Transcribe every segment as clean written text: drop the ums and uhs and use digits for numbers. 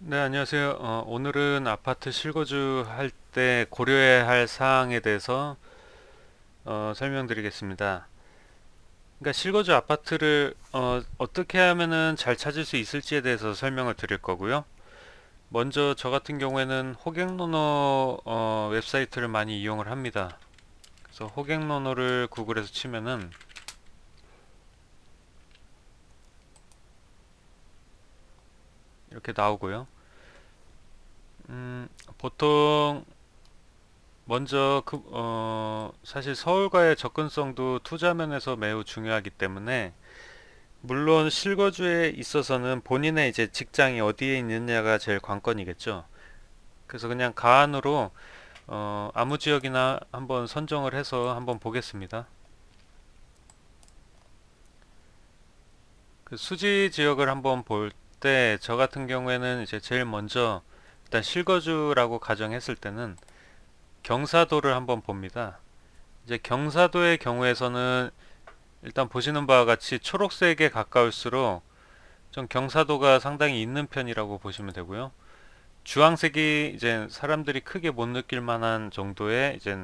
네, 안녕하세요. 오늘은 아파트 실거주 할 때 고려해야 할 사항에 대해서 설명드리겠습니다. 그러니까 실거주 아파트를 떻게 하면은 잘 찾을 수 있을지에 대해서 설명을 드릴 거고요. 먼저 저 같은 경우에는 호갱노노 웹사이트를 많이 이용을 합니다. 그래서 호갱노노를 구글에서 치면은 이렇게 나오고요. 음, 보통 먼저 사실 서울과의 접근성도 투자 면에서 매우 중요하기 때문에 물론 실거주에 있어서는 본인의 이제 직장이 어디에 있느냐가 제일 관건이겠죠. 그래서 그냥 가안으로 아무 지역이나 한번 선정을 해서 한번 보겠습니다. 그 수지 지역을 한번 볼 때 저 같은 경우에는 이제 제일 먼저 일단 실거주라고 가정했을 때는 경사도를 한번 봅니다. 이제 경사도의 경우에서는 일단 보시는 바와 같이 초록색에 가까울수록 좀 경사도가 상당히 있는 편이라고 보시면 되고요. 주황색이 이제 사람들이 크게 못 느낄 만한 정도의 이제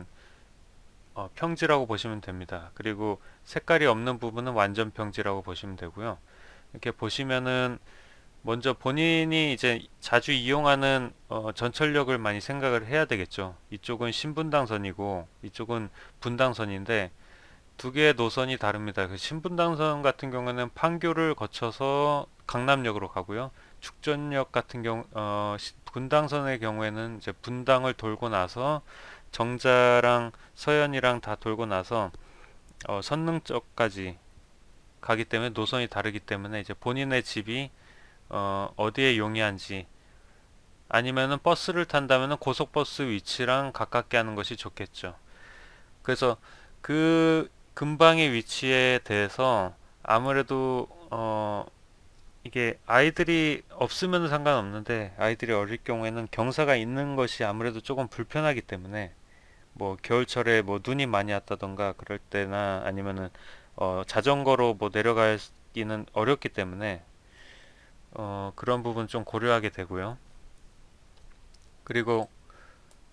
평지라고 보시면 됩니다. 그리고 색깔이 없는 부분은 완전 평지라고 보시면 되고요. 이렇게 보시면은 먼저 본인이 이제 자주 이용하는 전철역을 많이 생각을 해야 되겠죠. 이쪽은 신분당선이고 이쪽은 분당선인데 두 개의 노선이 다릅니다. 그 신분당선 같은 경우는 판교를 거쳐서 강남역으로 가고요. 죽전역 같은 분당선의 경우에는 이제 분당을 돌고 나서 정자랑 서현이랑 다 돌고 나서 선릉 쪽까지 가기 때문에 노선이 다르기 때문에 이제 본인의 집이 어디에 용이한지 아니면은 버스를 탄다면은 고속버스 위치랑 가깝게 하는 것이 좋겠죠. 그래서 그 근방의 위치에 대해서 아무래도 이게 아이들이 없으면 상관없는데 아이들이 어릴 경우에는 경사가 있는 것이 아무래도 조금 불편하기 때문에 뭐 겨울철에 뭐 눈이 많이 왔다던가 그럴 때나 아니면은 자전거로 뭐 내려가기는 어렵기 때문에 그런 부분 좀 고려하게 되고요. 그리고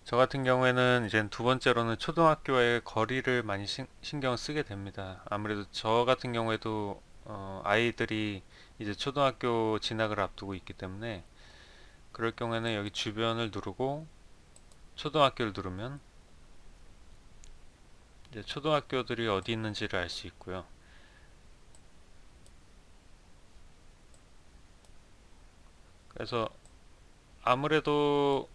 저 같은 경우에는 이제 두 번째로는 초등학교의 거리를 많이 신경 쓰게 됩니다. 아무래도 저 같은 경우에도 아이들이 이제 초등학교 진학을 앞두고 있기 때문에 그럴 경우에는 여기 주변을 누르고 초등학교를 누르면 이제 초등학교들이 어디 있는지를 알 수 있고요. 그래서 아무래도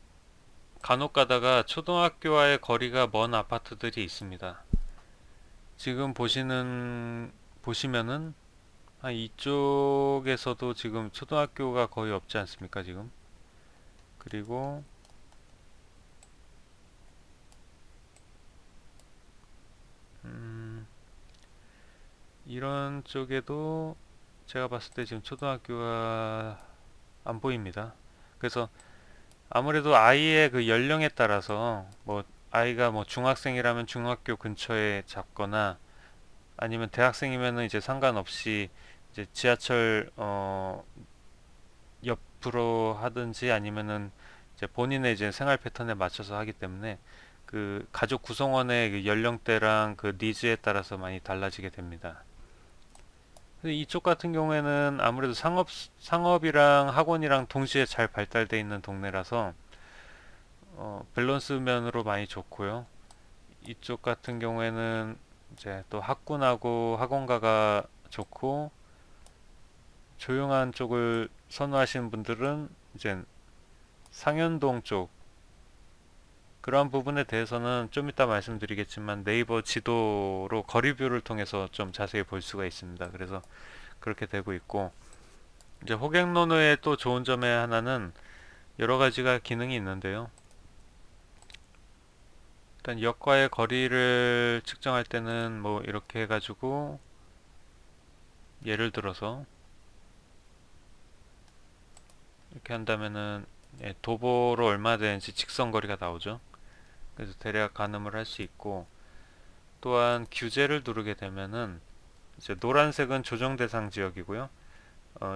간혹 가다가 초등학교와의 거리가 먼 아파트들이 있습니다. 지금 보시면은 이쪽에서도 지금 초등학교가 거의 없지 않습니까, 지금? 그리고 음, 이런 쪽에도 제가 봤을 때 지금 초등학교가 안 보입니다. 그래서 아무래도 아이의 그 연령에 따라서 뭐 아이가 뭐 중학생이라면 중학교 근처에 잡거나 아니면 대학생이면은 이제 상관없이 이제 지하철 옆으로 하든지 아니면은 이제 본인의 이제 생활 패턴에 맞춰서 하기 때문에 그 가족 구성원의 그 연령대랑 그 니즈에 따라서 많이 달라지게 됩니다. 근데 이쪽 같은 경우에는 아무래도 상업이랑 학원이랑 동시에 잘 발달되어 있는 동네라서 밸런스 면으로 많이 좋고요. 이쪽 같은 경우에는 이제 또 학군하고 학원가가 좋고 조용한 쪽을 선호하시는 분들은 이제 상현동 쪽 그러한 부분에 대해서는 좀 이따 말씀드리겠지만 네이버 지도로 거리뷰를 통해서 좀 자세히 볼 수가 있습니다. 그래서 그렇게 되고 있고 이제 호갱노노의 또 좋은 점의 하나는 여러 가지가 기능이 있는데요. 일단 역과의 거리를 측정할 때는 뭐 이렇게 해가지고 예를 들어서 이렇게 한다면은 도보로 얼마 되는지 직선거리가 나오죠. 그래서 대략 가늠을 할 수 있고 또한 규제를 누르게 되면은 이제 노란색은 조정 대상 지역이고요.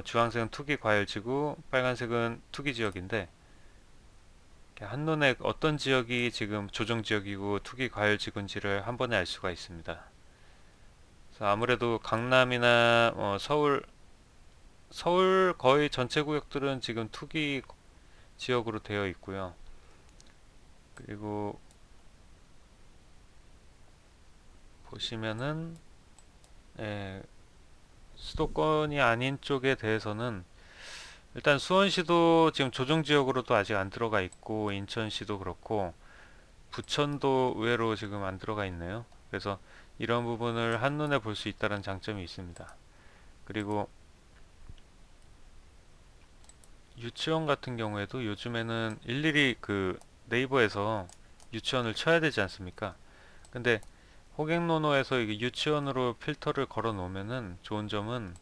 주황색은 투기 과열지구, 빨간색은 투기 지역인데 한눈에 어떤 지역이 지금 조정 지역이고 투기 과열지구인지를 한 번에 알 수가 있습니다. 그래서 아무래도 강남이나 서울 거의 전체 구역들은 지금 투기 지역으로 되어 있고요. 그리고 보시면은 예, 수도권이 아닌 쪽에 대해서는 일단 수원시도 지금 조정지역으로도 아직 안 들어가 있고 인천시도 그렇고 부천도 의외로 지금 안 들어가 있네요. 그래서 이런 부분을 한눈에 볼 수 있다는 장점이 있습니다. 그리고 유치원 같은 경우에도 요즘에는 일일이 그 네이버에서 유치원을 쳐야 되지 않습니까? 근데 호갱노노에서 이게 유치원으로 필터를 걸어 놓으면은 좋은 점은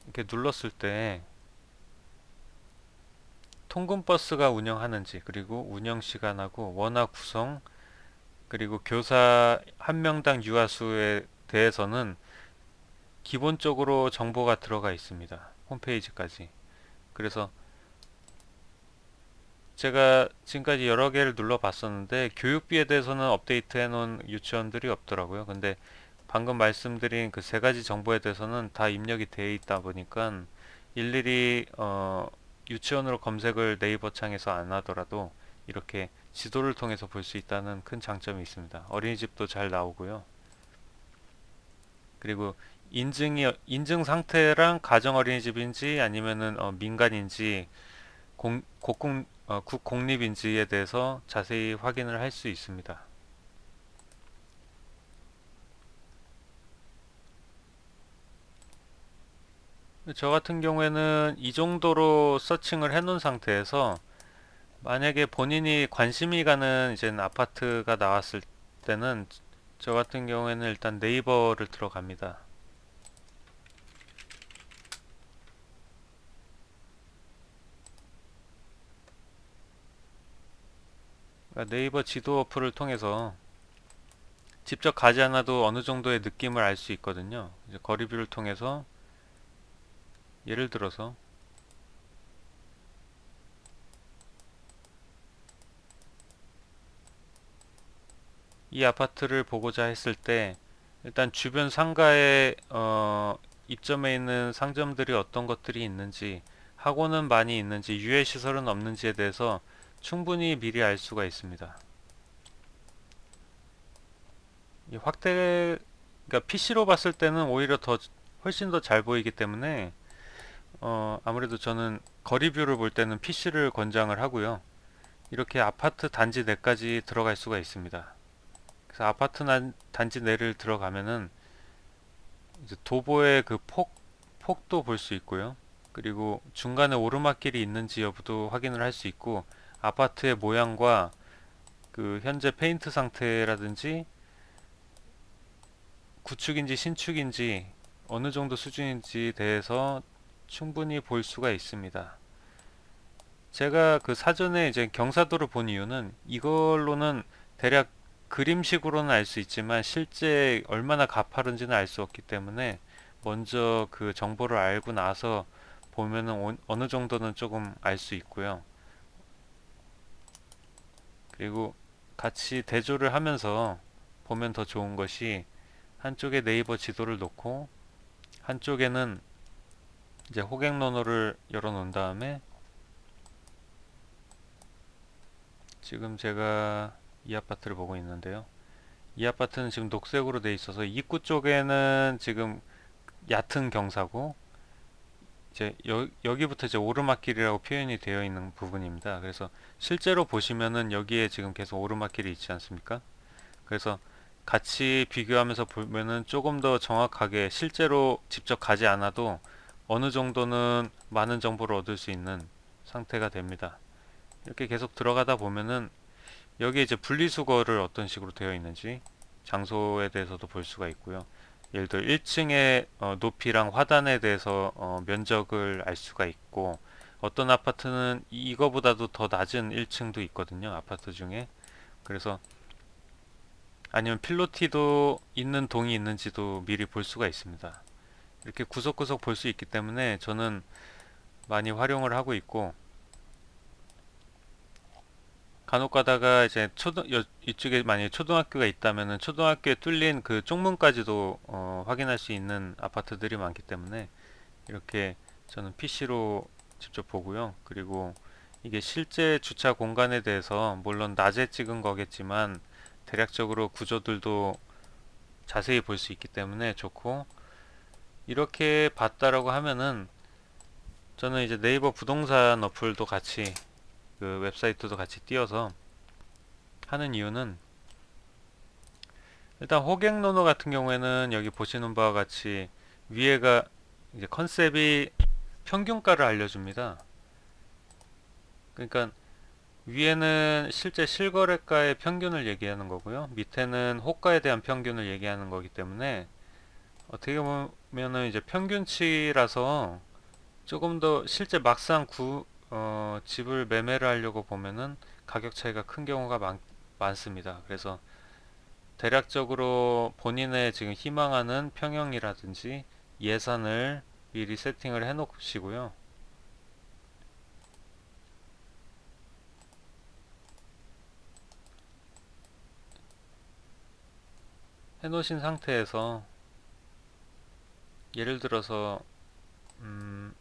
이렇게 눌렀을 때 통근버스가 운영하는지, 그리고 운영 시간하고 원화 구성, 그리고 교사 한 명당 유아수에 대해서는 기본적으로 정보가 들어가 있습니다. 홈페이지까지. 그래서 제가 지금까지 여러 개를 눌러 봤었는데 교육비에 대해서는 업데이트 해 놓은 유치원들이 없더라고요. 근데 방금 말씀드린 그 세 가지 정보에 대해서는 다 입력이 되어 있다 보니까 일일이 유치원으로 검색을 네이버 창에서 안 하더라도 이렇게 지도를 통해서 볼 수 있다는 큰 장점이 있습니다. 어린이집도 잘 나오고요. 그리고 인증 상태랑 가정 어린이집인지 아니면은 민간인지 국공립인지에 대해서 자세히 확인을 할 수 있습니다. 저 같은 경우에는 이 정도로 서칭을 해 놓은 상태에서 만약에 본인이 관심이 가는 이제 아파트가 나왔을 때는 저 같은 경우에는 일단 네이버를 들어갑니다. 그러니까 네이버 지도 어플을 통해서 직접 가지 않아도 어느 정도의 느낌을 알 수 있거든요. 이제 거리뷰를 통해서 예를 들어서 이 아파트를 보고자 했을 때 일단 주변 상가에 입점해 있는 상점들이 어떤 것들이 있는지, 학원은 많이 있는지, 유해 시설은 없는지에 대해서 충분히 미리 알 수가 있습니다. 이 그러니까 PC로 봤을 때는 오히려 훨씬 더 잘 보이기 때문에 아무래도 저는 거리뷰를 볼 때는 PC를 권장을 하고요. 이렇게 아파트 단지 내까지 들어갈 수가 있습니다. 그래서 단지 내를 들어가면은 이제 도보의 그 폭도 볼 수 있고요. 그리고 중간에 오르막길이 있는지 여부도 확인을 할 수 있고, 아파트의 모양과 그 현재 페인트 상태라든지 구축인지 신축인지 어느 정도 수준인지 대해서 충분히 볼 수가 있습니다. 제가 그 사전에 이제 경사도를 본 이유는 이걸로는 대략 그림식으로는 알 수 있지만 실제 얼마나 가파른지는 알 수 없기 때문에 먼저 그 정보를 알고 나서 보면은 어느 정도는 조금 알 수 있고요. 그리고 같이 대조를 하면서 보면 더 좋은 것이, 한쪽에 네이버 지도를 놓고 한쪽에는 이제 호갱로너를 열어 놓은 다음에 지금 제가 이 아파트를 보고 있는데요. 이 아파트는 지금 녹색으로 돼 있어서 입구 쪽에는 지금 얕은 경사고, 이제 여기부터 이제 오르막길이라고 표현이 되어 있는 부분입니다. 그래서 실제로 보시면은 여기에 지금 계속 오르막길이 있지 않습니까? 그래서 같이 비교하면서 보면은 조금 더 정확하게 실제로 직접 가지 않아도 어느 정도는 많은 정보를 얻을 수 있는 상태가 됩니다. 이렇게 계속 들어가다 보면은 여기에 이제 분리수거를 어떤 식으로 되어 있는지 장소에 대해서도 볼 수가 있고요. 예를 들어 1층의 높이랑 화단에 대해서 면적을 알 수가 있고, 어떤 아파트는 이거보다도 더 낮은 1층도 있거든요. 아파트 중에. 그래서 아니면 필로티도 있는 동이 있는지도 미리 볼 수가 있습니다. 이렇게 구석구석 볼 수 있기 때문에 저는 많이 활용을 하고 있고, 간혹 가다가 이제 이쪽에 만약에 초등학교가 있다면은 초등학교에 뚫린 그 쪽문까지도 확인할 수 있는 아파트들이 많기 때문에 이렇게 저는 PC로 직접 보고요. 그리고 이게 실제 주차 공간에 대해서 물론 낮에 찍은 거겠지만 대략적으로 구조들도 자세히 볼 수 있기 때문에 좋고, 이렇게 봤다라고 하면은 저는 이제 네이버 부동산 어플도 같이, 그 웹사이트도 같이 띄워서 하는 이유는, 일단 호갱노노 같은 경우에는 여기 보시는 바와 같이 위에가 이제 컨셉이 평균가를 알려줍니다. 그러니까 위에는 실제 실거래가의 평균을 얘기하는 거고요. 밑에는 호가에 대한 평균을 얘기하는 거기 때문에 어떻게 보면은 이제 평균치라서 조금 더 실제 막상 집을 매매를 하려고 보면은 가격 차이가 큰 경우가 많습니다. 그래서 대략적으로 본인의 지금 희망하는 평형이라든지 예산을 미리 세팅을 해 놓으시고요. 해 놓으신 상태에서 예를 들어서 음,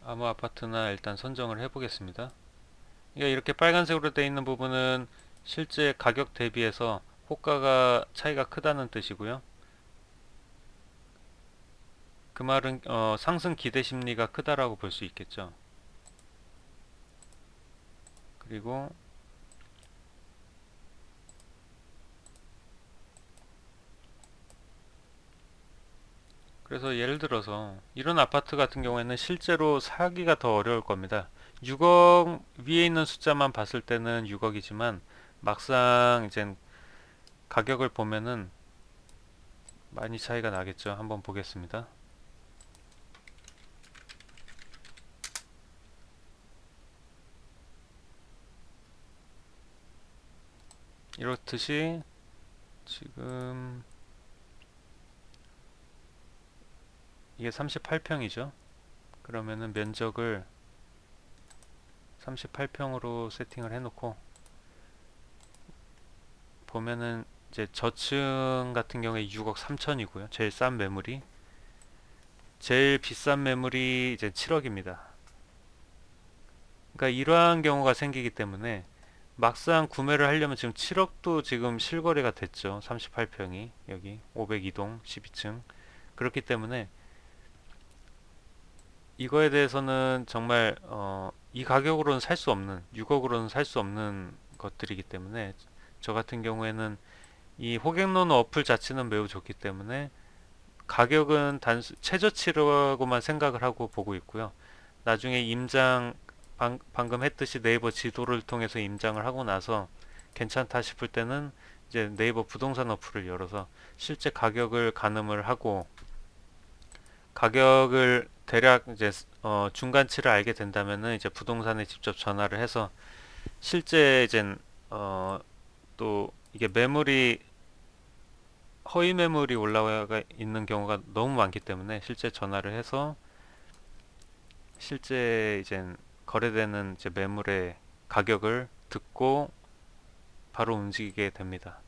아무 아파트나 일단 선정을 해 보겠습니다. 그러니까 이렇게 빨간색으로 되어 있는 부분은 실제 가격 대비해서 호가가 차이가 크다는 뜻이고요. 그 말은 상승 기대 심리가 크다라고 볼 수 있겠죠. 그리고 그래서 예를 들어서 이런 아파트 같은 경우에는 실제로 사기가 더 어려울 겁니다. 6억 위에 있는 숫자만 봤을 때는 6억이지만 막상 이제 가격을 보면은 많이 차이가 나겠죠. 한번 보겠습니다. 이렇듯이 지금 이게 38평이죠. 그러면은 면적을 38평으로 세팅을 해놓고 보면은 이제 저층 같은 경우에 6억 3천이고요. 제일 싼 매물이, 제일 비싼 매물이 이제 7억입니다. 그러니까 이러한 경우가 생기기 때문에 막상 구매를 하려면 지금 7억도 지금 실거래가 됐죠. 38평이 여기 502동 12층. 그렇기 때문에 이거에 대해서는 정말 이 가격으로는 살 수 없는, 6억으로는 살 수 없는 것들이기 때문에 저 같은 경우에는 이 호갱론 어플 자체는 매우 좋기 때문에 가격은 단순 최저치라고만 생각을 하고 보고 있고요. 나중에 방금 했듯이 네이버 지도를 통해서 임장을 하고 나서 괜찮다 싶을 때는 이제 네이버 부동산 어플을 열어서 실제 가격을 가늠을 하고, 가격을 대략 이제 중간치를 알게 된다면은 이제 부동산에 직접 전화를 해서 실제 이제 또 이게 매물이 허위 매물이 올라와 있는 경우가 너무 많기 때문에 실제 전화를 해서 실제 이제 거래되는 이제 매물의 가격을 듣고 바로 움직이게 됩니다.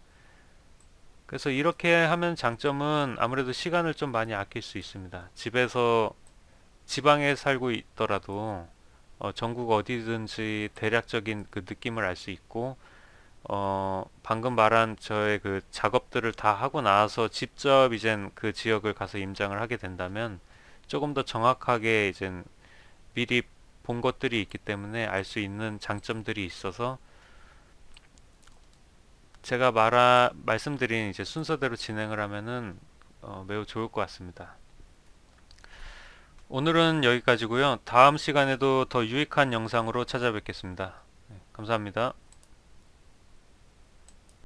그래서 이렇게 하면 장점은 아무래도 시간을 좀 많이 아낄 수 있습니다. 집에서 지방에 살고 있더라도 전국 어디든지 대략적인 그 느낌을 알 수 있고, 방금 말한 저의 그 작업들을 다 하고 나서 직접 이젠 그 지역을 가서 임장을 하게 된다면 조금 더 정확하게 이젠 미리 본 것들이 있기 때문에 알 수 있는 장점들이 있어서 제가 말씀드린 이제 순서대로 진행을 하면은 매우 좋을 것 같습니다. 오늘은 여기까지고요. 다음 시간에도 더 유익한 영상으로 찾아뵙겠습니다. 네, 감사합니다.